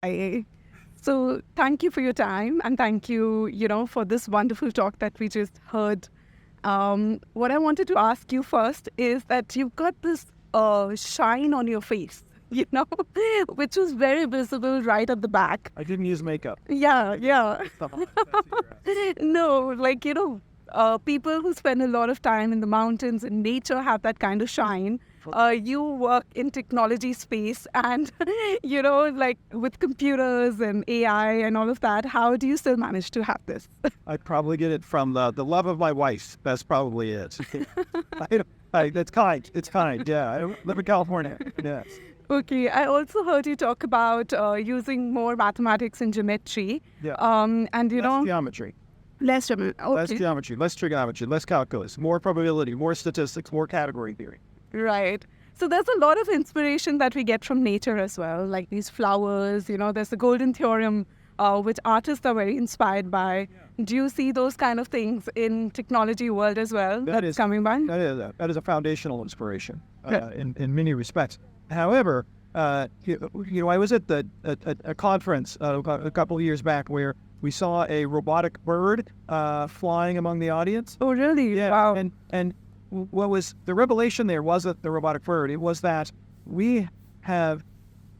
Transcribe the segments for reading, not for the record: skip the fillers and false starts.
I, so thank you for your time and thank you, for this wonderful talk that we just heard. What I wanted to ask you first is that you've got this shine on your face, which was very visible right at the back. I didn't use makeup. Yeah, yeah. No, people who spend a lot of time in the mountains and nature have that kind of shine. You work in technology space and, with computers and AI and all of that. How do you still manage to have this? I probably get it from the love of my wife. That's probably it. It's kind. It's kind. Yeah. I live in California. Yes. Okay. I also heard you talk about using more mathematics and geometry. Yeah. And, Less geometry. Less geometry. Okay. Less geometry, less trigonometry, less calculus, more probability, more statistics, more category theory. Right. So there's a lot of inspiration that we get from nature as well, like these flowers, there's the golden theorem, which artists are very inspired by. Yeah. Do you see those kind of things in technology world as well that's coming by? That is a foundational inspiration in many respects. However, I was at a conference a couple of years back where we saw a robotic bird flying among the audience. Oh, really? Yeah. Wow. And what was the revelation there wasn't the robotic bird. It was that we have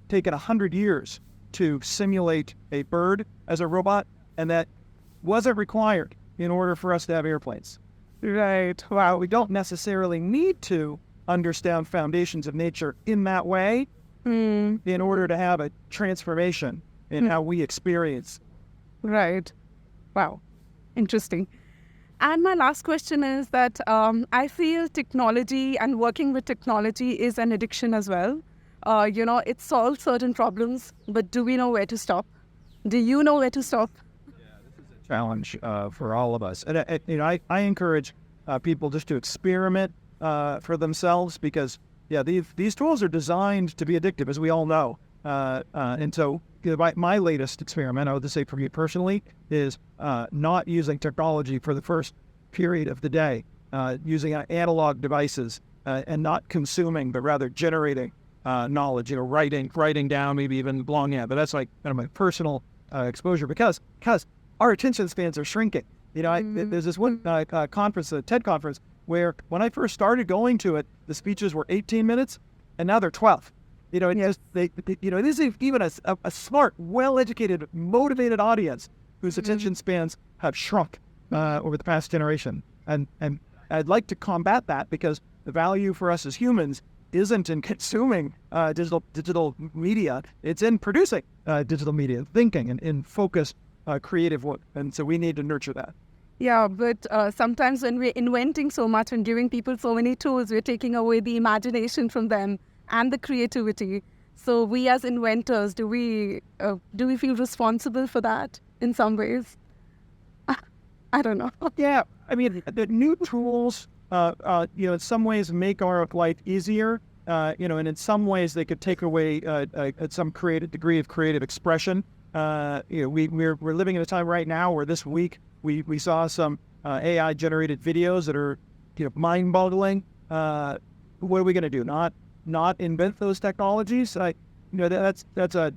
taken 100 years to simulate a bird as a robot, and that wasn't required in order for us to have airplanes. Right. Wow. We don't necessarily need to understand foundations of nature in that way in order to have a transformation in how we experience. Right. Wow. Interesting. And my last question is that I feel technology and working with technology is an addiction as well. It solves certain problems, but do we know where to stop? Do you know where to stop? Yeah, this is a challenge for all of us. And I encourage people just to experiment for themselves because, these tools are designed to be addictive, as we all know. And so my latest experiment, I would say for me personally, is not using technology for the first period of the day, using analog devices and not consuming, but rather generating knowledge, writing down, maybe even longhand. But that's like kind of my personal exposure because our attention spans are shrinking. There's this one conference, a TED conference, where when I first started going to it, the speeches were 18 minutes, and now they're 12. It isn't even a smart, well-educated, motivated audience whose attention spans have shrunk over the past generation. And I'd like to combat that because the value for us as humans isn't in consuming digital media. It's in producing digital media, thinking and in focused, creative work. And so we need to nurture that. Yeah, but sometimes when we're inventing so much and giving people so many tools, we're taking away the imagination from them and the creativity. So we as inventors, do we feel responsible for that in some ways? I don't know. Yeah, I mean, the new tools, in some ways make our life easier, and in some ways they could take away some degree of creative expression. We're living in a time right now where this week we saw some AI generated videos that are, mind-boggling. What are we going to do? Not invent those technologies? That's a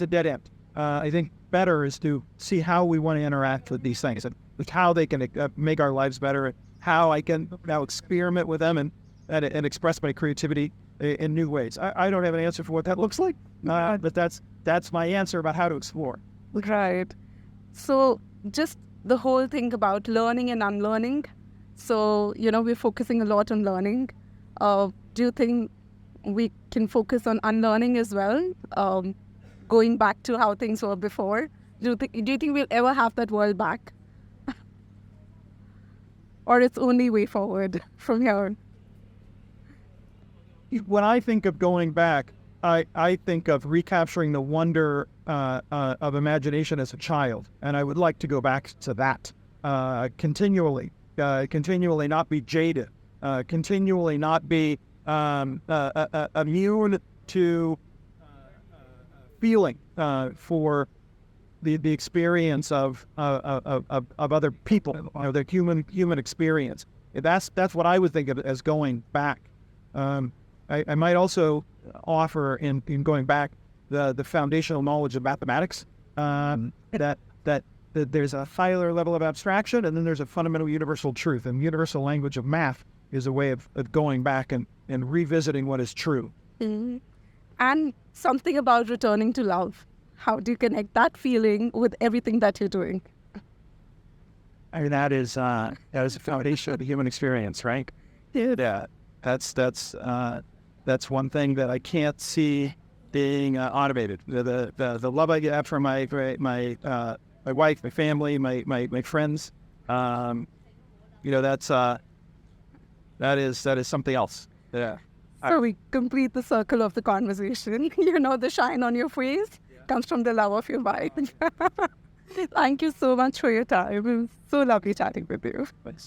dead end. I think better is to see how we want to interact with these things and how they can make our lives better, and how I can now experiment with them and express my creativity in new ways. I don't have an answer for what that looks like, but that's my answer about how to explore. Right. So just the whole thing about learning and unlearning. So, we're focusing a lot on learning. Do you think we can focus on unlearning as well, going back to how things were before? Do you think we'll ever have that world back? Or it's only way forward from here? When I think of going back, I think of recapturing the wonder of imagination as a child. And I would like to go back to that continually, not be jaded, continually not be immune to feeling for the experience of other people, their human experience. That's what I would think of as going back. I might also offer in going back the foundational knowledge of mathematics. That there's a higher level of abstraction, and then there's a fundamental universal truth. And the universal language of math is a way of going back and revisiting what is true. Mhm. And something about returning to love. How do you connect that feeling with everything that you're doing? I mean, that is the foundation of the human experience, right? Yeah, that's one thing that I can't see being automated. The love I get from my wife, my family, my friends, that is something else. Yeah. So we complete the circle of the conversation. The shine on your face comes from the love of your wife. Thank you so much for your time. It was so lovely chatting with you.